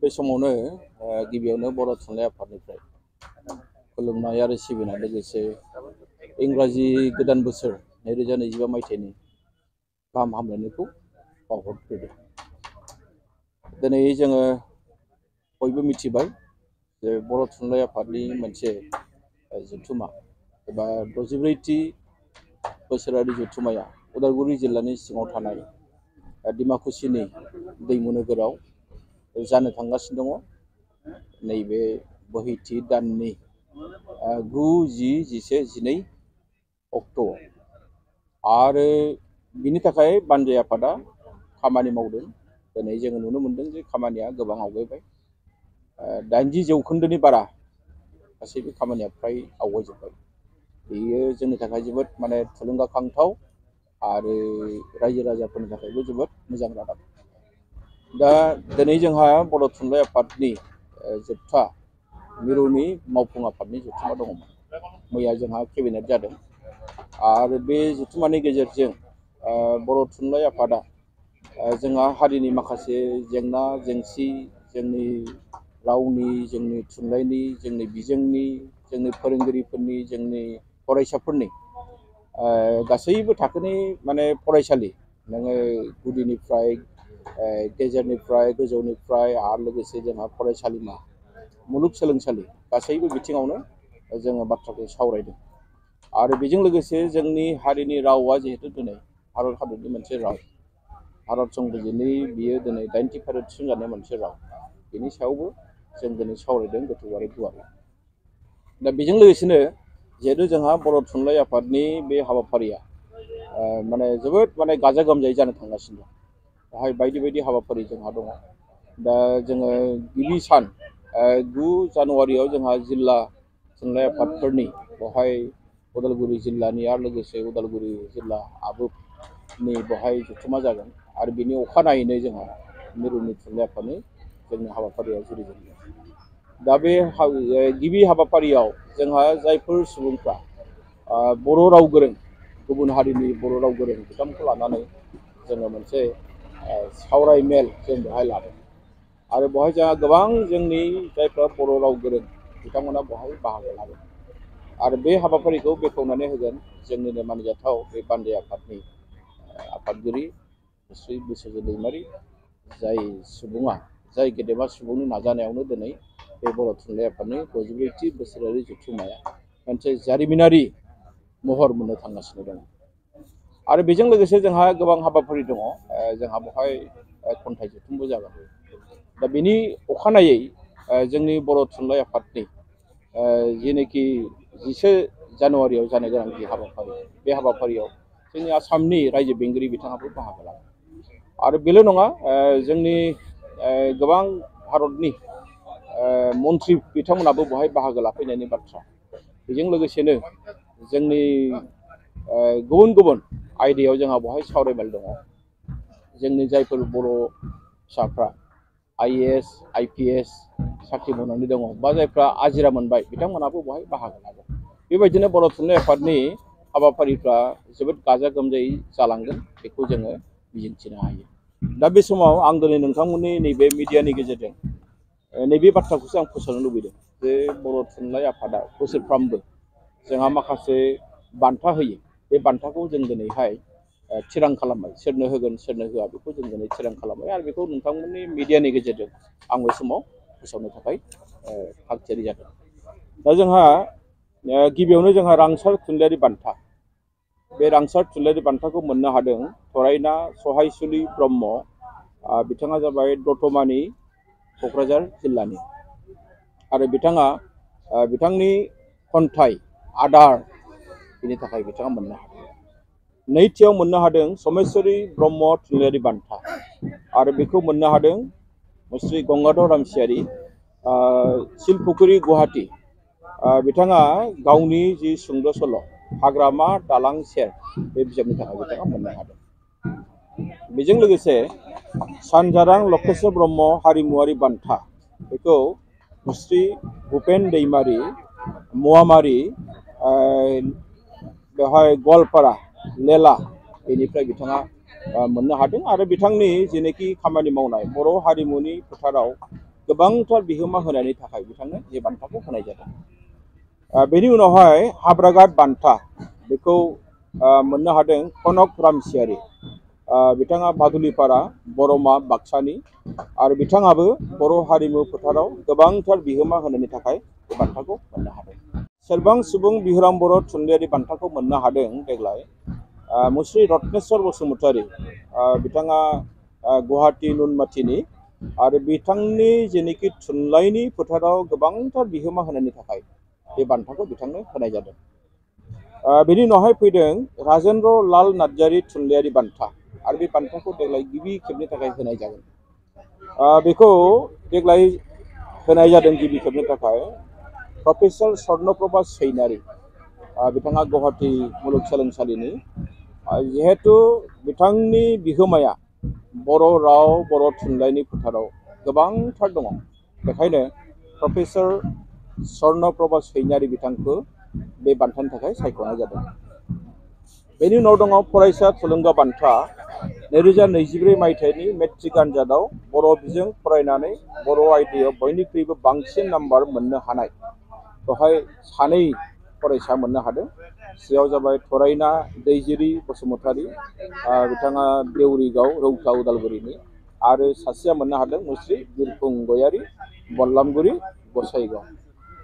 बे समावनो गिबियावनो बर' थुनलाइ आफादनिफ्राय खुलुमनाय आरो सिबिनाय लोगोसे इंराजि गोदान बोसोर 2025 मायथाइनि गाहाम हामलायनायखौ बावहरग्रोदों। दिनै जोङो बयबो मिथिबाय जे बर' थुनलाइ आफादनि मोनसे जथुमा एबा 64थि बोसोरारि जथुमाया उदालगुरि जिल्लानि सिङाव थानाय डिमाकुसिनि दैमु नोगोराव जानो थांगासिनो दङ। नैबे बोहैथि दाननि 9, 10, 11, 12 अक्ट'आव आरो बिनि थाखाय बानजाय आफादा खामानि मावदों। दिनै जोङो नुनो मोनदों जे खामानिया गोबां आवगायबाय। 80% बारा गासैबो खामानिया फ्राय आवगायजोब्बाय। बेयो जोंनि थाखाय जोबोद थुलुंगाखांथाव आरो रायजो राजाफोरनि थाखायबो जोबोद मोजां रादाब। दा दिनै जोंहा बर' थुनलाइ आफादनि जोबथा मिरुनि मावफुं आफादनि जथुमा दङमोन। मैया जोंहा केबिनेट जादों आरो बे जथुमानि गेजेरजों बर' थुनलाइ आफादा जोंहा हारिनि माखासे जेंना जेंसि, जोंनि रावनि, जोंनि थुनलाइनि, जोंनि बिजोंनि, जोंनि फोरोंगिरिफोरनि, जोंनि फरायसाफोरनि गासैबो थाखोनि फरायसालि, नोङो गुदिनिफ्राय गेजेरनिफ्राय गोजौनिफ्राय आरो लोगोसे जोंहा फरायसालिमा, मुलुगसोलोंसालि गासैबो बिथिङावनो जोङो बाथ्राखौ सावरायदों। आरो बेजों लोगोसे जोंनि हारिनि रावा जिहेतु दिनै भारत हादरनि मोनसे राव, भारत संबिजिरनि बियो दिनै 90 फारियाव थिसनजानाय मोनसे राव, बेनि सायावबो जों दिनै सावरायदों गोथौ आरो गुवारै। दा बेजों लोगोसेनो जिहेतु जोंहा बर' थुनलाइ आफादनि बे हाबाफारिया जोबोद गाजा गोमजायै जानो थांगासिनो दं। बेवहाय बायदि बायदि हाबाफारि जोंहा दङ। दा जोङो गिबि सान 9 जानुवारियाव जोंहा जिल्ला थुनलाइ आफादफोरनि बेवहाय उदालगुरि जिल्लानि आरो लोगोसे उदालगुरि जिल्ला आबुनि बेवहाय जथुमा जागोन आरो बिनि अखानायैनो जोंहा मिरुनि थुनलाइ आफादनि जोंनि हाबाफारिया जुरिजेनगोन। दा बे गिबि हाबाफारियाव जोंहा जायफोर सुबुंफ्रा बर' राव गोरों, गुबुन हारिनि बर' राव गोरों बिथांमोनखौ लानानै जोङो मोनसे सावरायमेल जों बेवहाय लादों आरो बेवहाय जोंहा गोबां जोंनि जायफ्रा बर' राव गोरों बिथांमोना बेवहाय बाहागो लागोन आरो बे हाबाफारिखौ बेखेवनानै होगोन जोंनिनो मानजाथाव बे बानजाय आफादनि आफादगिरि श्री बिस्वजित दैमारि, जाय सुबुङा जाय गेदेमा सुबुंनि नाजानायावनो दिनै बे बर' थुनलाइ आफादनि 64थि बोसोरारि जथुमाया मोनसे जारिमिनारि महर मोननो थांगासिनो दङ। आरो बेजों लोगोसे जोंहा गोबां हाबाफारि दङ। जोंहा बेवहाय खन्थाइ जथुमबो जागोन। दा बेनि अखानायै जोंनि बर' थुनलाइ आफादनि जेनोखि 10 जानुवारियाव जानो गोनां जि हाबाफारि, बे हाबाफारियाव जोंनि आसामनि रायजो बेंगिरि बिथाङाबो बाहागो लागोन। आरो बेल' नङा, जोंनि गोबां भारतनि मन्थ्रि बिथांमोनाबो बेवहाय बाहागो लाफैनायनि बाथ्रा। बेजों लोगोसेनो जोंनि गुबुन गुबुन आयदायाव जोंहा बेवहाय सावरायमेल दङ। जोंनि जायफोर बर' फिसाफ्रा IAS, IPS साख्रि मावनानै दङ बा जायफ्रा आजिरा मोनबाय बिथांमोनाबो बेवहाय बाहागो लागोन। बेबायदिनो बर' थुनलाइ आफादनि हाबाफारिफ्रा जोबोद गाजा गोमजायै जालांगोन, बेखौ जोङो मिजिंथिनो हायो। दा बे समाव आं दिनै नोंथांमोननि नैबे मिडियानि गेजेरजों नैबे बाथ्राखौसो आं फोसावनो लुबैदों जे बर' थुनलाइ आफादा बोसोरफ्रामबो जोंहा माखासे बान्था होयो। बे बान्थाखौ जों दिनैहाय थिरां खालामबाय, सोरनो होगोन सोरनो होआ बेखौ जों दिनै थिरां खालामबाय आरो बेखौ नोंथांमोननि मिडियानि गेजेरजों आं बे समाव फोसावनो थाखाय थागथियारि जादों। दा जोंहा गिबियावनो जोंहा रांसार थुनलाइयारि बान्था, बे रांसार थुनलाइयारि बान्थाखौ मोननो हादों थरायना सहायसुलि ब्रह्म। बिथाङा जाबाय दतमानि क'क्राझार जिल्लानि आरो बिथाङा बिथांनि खन्थाइ आदार, बिनि थाखाय बिथाङा मोननो हादों। नैथियाव मोननो हादों समेश्वरी ब्रह्म थुनलाइयारि बान्था आरो बेखौ मोननो हादों श्री गंगाधर रामसियारि, सिलपुखुरि गुवाहाटी। बिथाङा गावनि जि सुंद' सल' हाग्रामा दालां सेर, बे बिजाबनि थाखाय बिथाङा मोननो हादों। बेजों लोगोसे सानजारां लकेश्वर ब्रह्म हारिमुवारि बान्था, बेखौ श्री भुपेन दैमारि महामारि, बेवहाय गवालपारा लेला, बेनिफ्राय बिथाङा मोननो हादों आरो बिथांनि जेनोखि खामानि मावनाय बर' हारिमुनि फोथाराव गोबांथार बिहोमा होनायनि थाखाय बिथांनो बे बान्थाखौ होनाय जादों। बेनि उनावहाय हाब्रागाद बान्था बेखौ मोननो हादों कनक रामसियारि। बिथाङा बादुलिपारा बर'मा बाक्सानि आरो बिथाङाबो बर' हारिमु फोथाराव गोबांथार बिहोमा होनायनि थाखाय बे बान्थाखौ मोननो हादों। सेरबां सुबुं बिहुराम बर' थुनलाइयारि बान्थाखौ मोननो हादों देग्लाय मुस्रि रत्नेस्वर बसुमतारी। बिथाङा गुवाहाटी नुनमाथिनि आरो बिथांनि जेनोखि थुनलाइनि फोथाराव गोबांथार बिहोमा होनायनि थाखाय बे बान्थाखौ बिथांनो होनाय जादों। बेनि उनावहाय फैदों राजेन्द्र लाल नार्जारी थुनलाइयारि बान्था आरो बे बान्थाखौ देग्लाय गिबि खेबनि थाखाय होनाय जागोन। बेखौ देग्लाय होनाय जादों गिबि खेबनि थाखाय प्रफेसर स्वर्णप्रभा सैनारि। बिथाङा गुवाहाटी मुलुगसोलोंसालिनि जिहेतु बिथांनि बिहोमाया बर' राव बर' थुनलाइनि फोथाराव गोबांथार दङ, बेखायनो प्रफेसर स्वर्णप्रभा सैनारि बिथांखौ बे बान्थानि थाखाय सायख'नाय जादों। बेनि उनाव दङ फरायसा थुलुंगा बान्था। 2024 मायथाइनि मेट्रिक आनजादाव बर' बिजों फरायनानै बर' आयदायाव बयनिख्रुइबो बांसिन नाम्बार मोननो हानाय बेवहाय सानै फरायसा मोननो हादों। बेयाव जाबाय थरायना दैजिरि बसुमतारी, बिथाङा देउरिगाव रौता उदालगुरिनि, आरो सासेया मोननो हादों मुस्रि बिरफुं गयारी बल्लामगुरि गसाइगाव।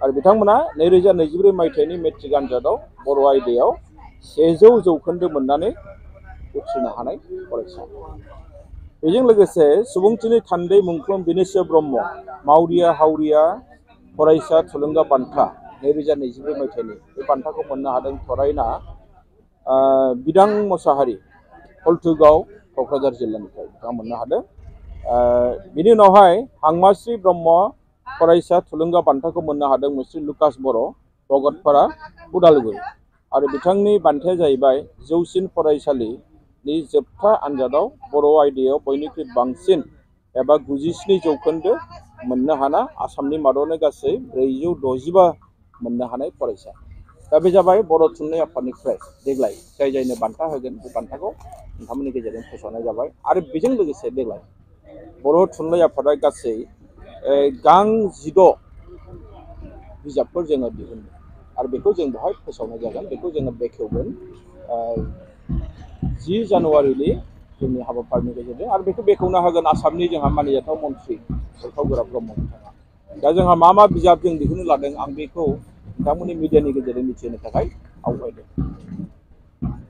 आरो बिथांमोना 2024 मायथाइनि मेट्रिक आनजादाव बर' आयदायाव 100 जौखोन्दो मोननानै उथ्रिनो हानाय फरायसा। बेजों लोगोसे सुबुंथिनि थान्दै मुंख्लं बिनेस्वर ब्रह्म मावरिया हावरिया फरायसा थुलुंगा बान्था 2024 मायथाइनि बे बान्थाखौ मोननो हादों थरायना बिदां मोसाहारि हल्थुगाव क'क्राझार जिल्लानिफ्राय बिथाङा मोननो हादों। बिनि उनावहाय हांमाश्री ब्रह्म फरायसा थुलुंगा बान्थाखौ मोननो हादों मुस्रि लुकास बर' भगतपारा उदालगुरि आरो बिथांनि बान्थाया जाहैबाय जौसिन फरायसालिनि जोबथा आनजादाव बर' आयदायाव बयनिख्रुइ बांसिन एबा 97 जौखोन्दो मोननो हाना आसामनि मादावनो गासै 465 मोननो हानाय फरायसा। दा बे जाबाय बर' थुनलाइ आफादनिफ्राय देग्लाय जायनो बान्था होगोन बे बान्थाखौ नोंथांमोननि गेजेरजों फोसावनाय जाबाय। आरो बेजों लोगोसे देग्लाय बर' थुनलाइ आफादा गासै गां 16 बिजाबफोर जोङो दिहुनदों आरो बेखौ जों बेवहाय फोसावनाय जागोन। बेखौ जोङो बेखेवगोन 10 जानुवारिनि जोंनि हाबाफारिनि गेजेरजों। आरो बेखौ बेखेवना होगोन आसामनि जोंहा मानिजाथाव मन्थ्रि उरखाव ब्रह्म बिथाङा। दा जोंहा मा बिजाब जों दिहुननो लादों आं बेखौ नोंथांमोननि मिडियानि गेजेरजों मिथिहोनो थाखाय आवगायदों।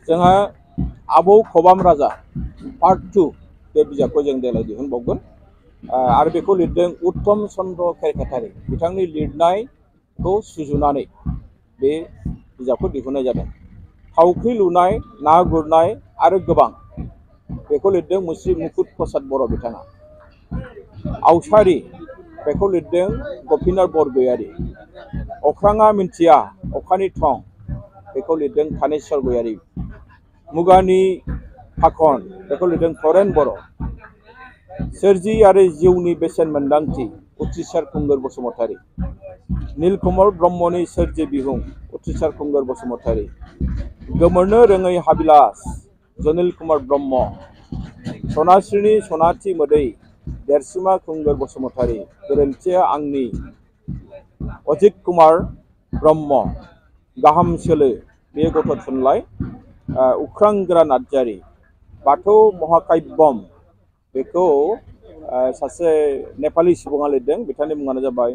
जोंहा आबौ खबाम राजा पार्ट 2 बे बिजाबखौ जों देग्लाय दिहुनबावगोन। आरो बेखौ लिरदों उत्तम चन्द्र केरकेटारि। बिथांनि लिरनायखौ सुजुनानै बे बिजाबखौ दिहुननाय जादों। थावख्रि लुनाय ना गुरनाय आरो गोबां बेखौ लिरदों मुस्रि मुकुट प्रसाद बर' बिथाङा। आवसारि बेखौ लिरदों गपिनाथ बरगयारी। अख्राङा मिन्थिया अखानि थं बेखौ लिरदों थानेस्वर गयारी। मुगानि फाखन बेखौ लिरदों तरेन बर'। सोरजि आरो जिउनि बेसेन मोन्दांथि उथ्रिसार खुंगुर बसुमतारी। नीलकमल ब्रह्मनि सोरजि बिहुं उथ्रिसार खुंगुर बसुमतारी। गोमोरनो रोङै हाबिलास जनिल कुमार ब्रह्म। सनास्रिनि सनाथि मोदै देरसुमा खुंगुर बसुमतारी। गोरोन्थिया आंनि अजित कुमार ब्रह्म। गाहाम सोलो बे गथ' थुनलाइ उख्रांगोरा नार्जारी। बाथौ महाकाव्यम बेखौ सासे नेपालि सुबुङा लिरदों। बिथांनि मुङानो जाबाय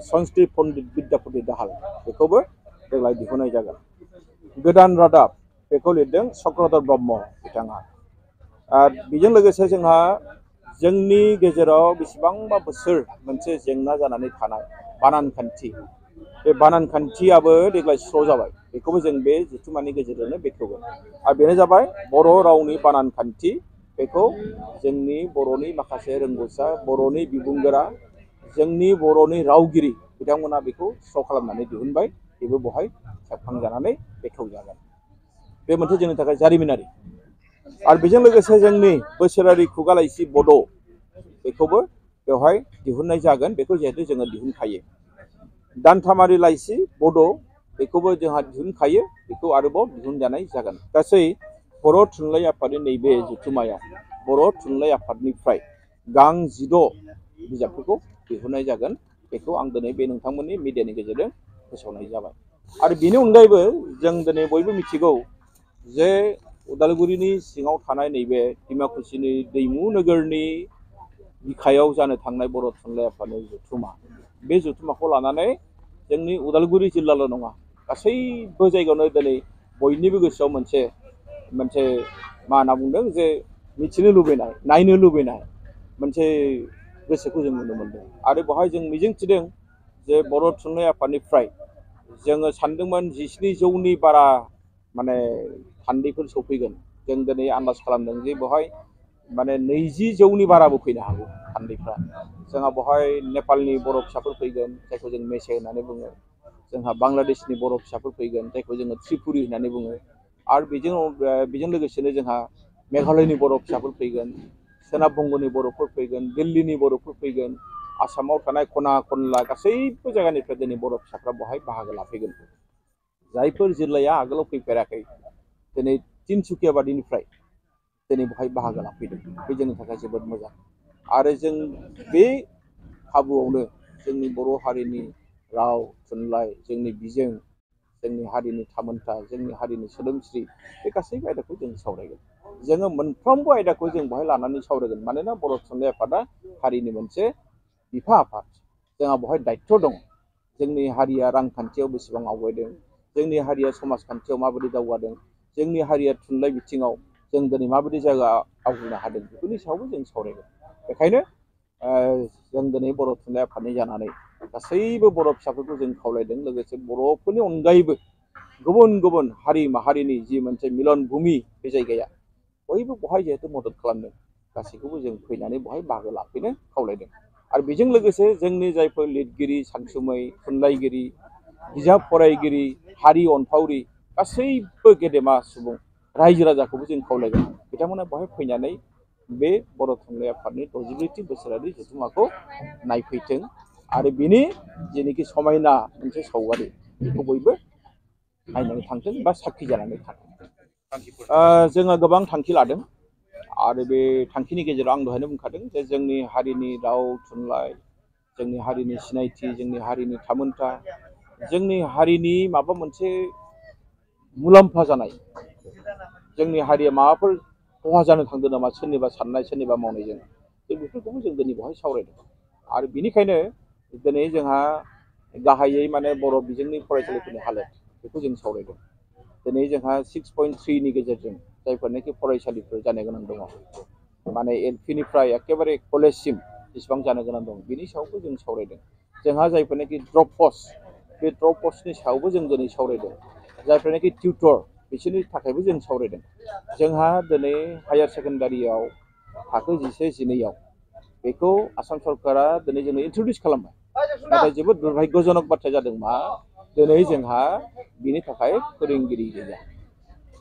संस्कृत पण्डित विद्यापति दाहाल। बेखौबो देग्लाय दिहुननाय जागोन। गोदान रादाब बेखौ लिरदों चक्रधर ब्रह्म बिथाङा। बेजों लोगोसे जोंहा जोंनि गेजेराव बेसेबांबा बोसोर मोनसे जेंना जानानै थानाय बानान खान्थि, बे बानान खान्थियाबो देग्लाय स्र' जाबाय। बेखौबो जों बे जथुम्मानि गेजेरजोंनो बेखेवगोन। आरो बेनो जाबाय बर' रावनि बानान खान्थि। बेखौ जोंनि बर'नि माखासे रोंगौसा बर'नि बिबुंगोरा जोंनि बर'नि रावगिरि बिथांमोना बेखौ स्र' खालामनानै दिहुनबाय। बेबो बेवहाय सेबखांजानानै बेखेवजागोन। बे मोनसे जोंनि थाखाय जारिमिनारि। आरो बेजों लोगोसे जोंनि बोसोरारि खुगा लाइसि बड' बेखौबो बेवहाय दिहुननाय जागोन। बेखौ जिहेतु जोङो दिहुनखायो। दानथामारि लाइसि बड' बेखौबो जोंहा दिहुनखायो। बेखौ आरोबाव दिहुनजानाय जागोन। गासै बर' थुनलाइ आफादनि नैबे जथुम्मायाव बर' थुनलाइ आफादनिफ्राय गां 16 बिजाबफोरखौ दिहुननाय जागोन। बेखौ आं दिनै बे नोंथांमोननि मिडियानि गेजेरजों फोसावनाय जाबाय। आरो बेनि अनगायैबो जों दिनै बयबो मिथिगौ जे उदालगुरिनि सिङाव थानाय नैबे डिमाकुसिनि दैमु नोगोरनि बिखायाव जानो थांनाय बर' थुनलाइ आफादनि जथुम्मा, बे जथुम्माखौ लानानै जोंनि उदालगुरि जिल्लाल' नङा, गासैबो जायगायावनो दिनै बयनिबो गोसोआव मोनसे मा होनना बुंदों जे मिथिनो लुबैनाय, नायनो लुबैनाय मोनसे गोसोखौ जों नुनो मोनदों। आरो बेवहाय जों मिजिंथिदों जे बर' थुनलाइ आफादनिफ्राय जोङो सानदोंमोन 17,000नि बारा थान्दैफोर सफैगोन। जों दिनै आन्दाज खालामदों जे बेवहाय 20,000नि बाराबो फैनो हागौ थान्दैफ्रा। जोंहा बेवहाय नेपालनि बर' फिसाफोर फैगोन, जायखौ जों मेसे होननानै बुङो। जोंहा बांलादेशनि बर' फिसाफोर फैगोन, जायखौ जोङो त्रिपुरि होननानै बुङो। आरो बेजों लोगोसेनो जोंहा मेघालयनि बर' फिसाफोर फैगोन, सोनाब बंग'नि बर'फोर फैगोन, दिल्लीनि बर'फोर फैगोन, आसामाव थानाय खना खनला गासैबो जायगानिफ्राय दिनै बर' फिसाफ्रा बेवहाय बाहागो लाफैगोन। जायफोर जिल्लाया आगोलाव फैफेराखै, दिनै तिनसुकिया बादिनिफ्राय दिनै बेवहाय बाहागो लाफैदों। बे जोंनि थाखाय जोबोद मोजां। आरो जों बे खाबुआवनो जोंनि बर' हारिनि राव, थुनलाइ, जोंनि बिजों, जोंनि हारिनि थामोनथा, जोंनि हारिनि सोदोमस्रि, बे गासैबो आयदाखौ जों सावरायगोन। जोङो मोनफ्रोमबो आयदाखौ जों बेवहाय लानानै सावरायगोन। मानोना बर' थुनलाइ आफादा हारिनि मोनसे बिफा आफाद। जोंहा बेवहाय दायित्व दं। जोंनि हारिया रांखान्थियाव बेसेबां आवगायदों, जोंनि हारिया समाजखान्थियाव माबायदि दावगादों, जोंनि हारिया थुनलाइ बिथिङाव जों दिनै माबायदि जायगा आवग्रिनो हादों, बेफोरनि सायावबो जों सावरायगोन। बेखायनो जों दिनै बर' थुनलाइ आफादनि जानानै गासैबो बर' फिसाफोरखौ जों खावलायदों। लोगोसे बर'फोरनि अनगायैबो गुबुन गुबुन हारि माहारिनि जि मोनसे मिलन भुमि, बे जायगाया बयबो बेवहाय जिहेतु मदद खालामदों, गासैखौबो जों फैनानै बेवहाय बाहागो लाफैनो खावलायदों। आरो बेजों लोगोसे जोंनि जायफोर लिरगिरि, सानसुमै, थुनलाइगिरि, बिजाब फरायगिरि, हारि अनफावरि, गासैबो गेदेमा सुबुं रायजो राजाखौबो जों खावलायगोन बिथांमोना बेवहाय फैनानै बे बर' थुनलाइ आफादनि 64थि बोसोरारि जथुम्माखौ नायफैथों। आरो बिनि जेनोखि समायना मोनसे सावगारि, बेखौ बयबो नायनानै थांथों बा साखि जानानै थांथों। जोङो गोबां थांखि लादों। आरो बे थांखिनि गेजेराव आं दहायनो बुंखादों जे जोंनि हारिनि राव, थुनलाइ, जोंनि हारिनि सिनायथि, जोंनि हारिनि थामोनथा, जोंनि हारिनि माबा मोनसे मुलाम्फा जानाय, जोंनि हारिया माबाफोर खहा जानो थांदों नामा सोरनिबा साननाय, सोरनिबा मावनायजों, जों बेफोरखौबो जों दिनै बेवहाय सावरायदों। आरो बेनिखायनो दिनै जोंहा गाहायै बर' बिजोंनि फरायसालिफोरनि हालोद, बेखौ जों सावरायदों। दिनै जोंहा 6.3नि गेजेरजों जायफोरनाखि फरायसालिफोर जानो गोनां दङ, एलपिनिफ्राय एखेबारे कलेजसिम जेसेबां जानो गोनां दं, बिनि सायावबो जों सावरायदों। जोंहा जायफोरनाखि ड्रप पस्ट, बे ड्रप पस्टनि सायावबो जों दिनै सावरायदों। जायफोरनाखि टिउटर, बिसोरनि थाखायबो जों सावरायदों। जोंहा दिनै हायार सेकेन्डारियाव थाखो 11-12आव बेखौ आसाम सरकारा दिनै जोंनो इन्ट्रडिउस खालामबाय। नाथाय जोबोद दुर्भाग्यजनक बाथ्राया जादों मा, दिनै जोंहा बिनि थाखाय फोरोंगिरि गैया।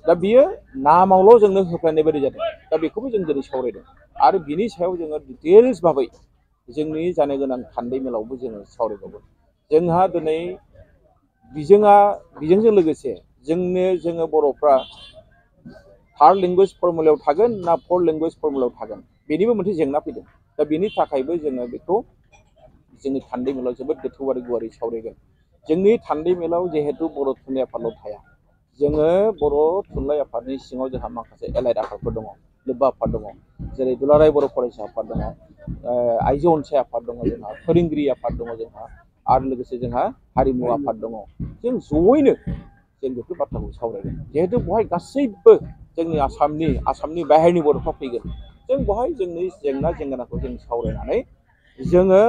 दा बियो नामावल' जोंनो होफैनाय बायदि जादों। दा बेखौबो जों दिनै सावरायदों। आरो बिनि सायाव जोङो डिटेल्स भाबै जोंनि जानो गोनां थान्दै मेलावबो जोङो सावरायबावगोन। जोंहा दिनै बिजोंजों लोगोसे जोङो बर'फ्रा थार्ड लेंगुवेज फर्मुलायाव थागोन ना फर्थ लेंगुवेज फर्मुलायाव थागोन, बेनिबो मोनसे जेंना फैदों। दा बेनि थाखायबो जोङो बेखौ जोंनि थान्दै मेलाव जोबोद गोथौ आरो गुवारै सावरायगोन। जोंनि थान्दै मेलाव जिहेतु बर' थुनलाइ आफादल' थाया, जोङो बर' थुनलाइ आफादनि सिङाव जोंहा माखासे एलाइड आफादफोर दङ, लोब्बा आफाद दङ। जेरै दुलाराय बर' फरायसा आफाद दङ, आइजो अनसाय आफाद दङ, जोंहा फोरोंगिरि आफाद दङ, जोंहा आरो लोगोसे जोंहा हारिमु आफाद दङ। जों जयैनो जों बेफोर बाथ्राखौ सावरायगोन। जिहेतु बेवहाय गासैबो जोंनि आसामनि बाहेरनि बर'फ्रा फैगोन। जों बेवहाय जोंनि जेंना जेंगोनाखौ जों सावरायनानै जोङो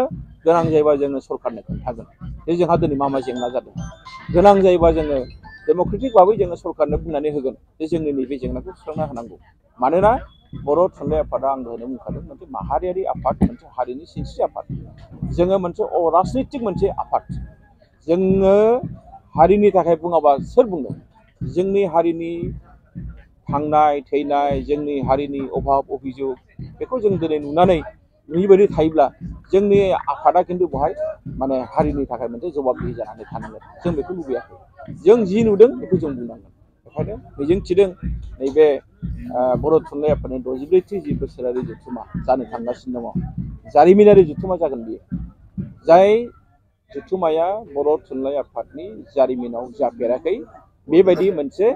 गोनां जायोबा जोङो सरकारनो खोन्थागोन जे जोंहा दिनै मा जेंना जादों। गोनां जायोबा जोङो डेम'क्रेटिक भाबै जोङो सरकारनो बुंनानै होगोन जे जोंनि नैबे जेंनाखौ सुस्रांना होनांगौ। मानोना बर' थुनलाइ आफादा आं दहायनो बुंखादों, मोनसे माहारियारि आफाद, मोनसे हारिनि सिनस्रि आफाद। जोङो मोनसे अराजनैतिक मोनसे आफाद। जोङो हारिनि थाखाय बुङाबा सोर बुंनो? जोंनि हारिनि थांनाय थैनाय, जोंनि हारिनि अभाब अभियोग, बेखौ जों दिनै नुयिबायदि थायोब्ला जोंनि आफादा खिन्थु बेवहाय हारिनि थाखाय मोनसे जबाबदिहि जानानै थानांगोन। जों बेखौ लुबैयाखै। जों जि नुदों बेखौ जों बुंनांगोन। बेखायनो मिजिंथिदों नैबे बर' थुनलाइ आफादनि 64थि जि बोसोरारि जथुमा जानो थांगासिनो दङ जारिमिनारि जथुमा जागोन बियो जाय जथुमाया बर' थुनलाइ आफादनि जारिमिनाव जाफेराखै बेबायदि मोनसे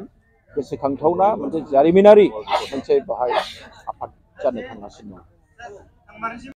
गोसोखांथावना मोनसे जारिमिनारि मोनसे बाहाय आफाद जानो थांगासिनो दं।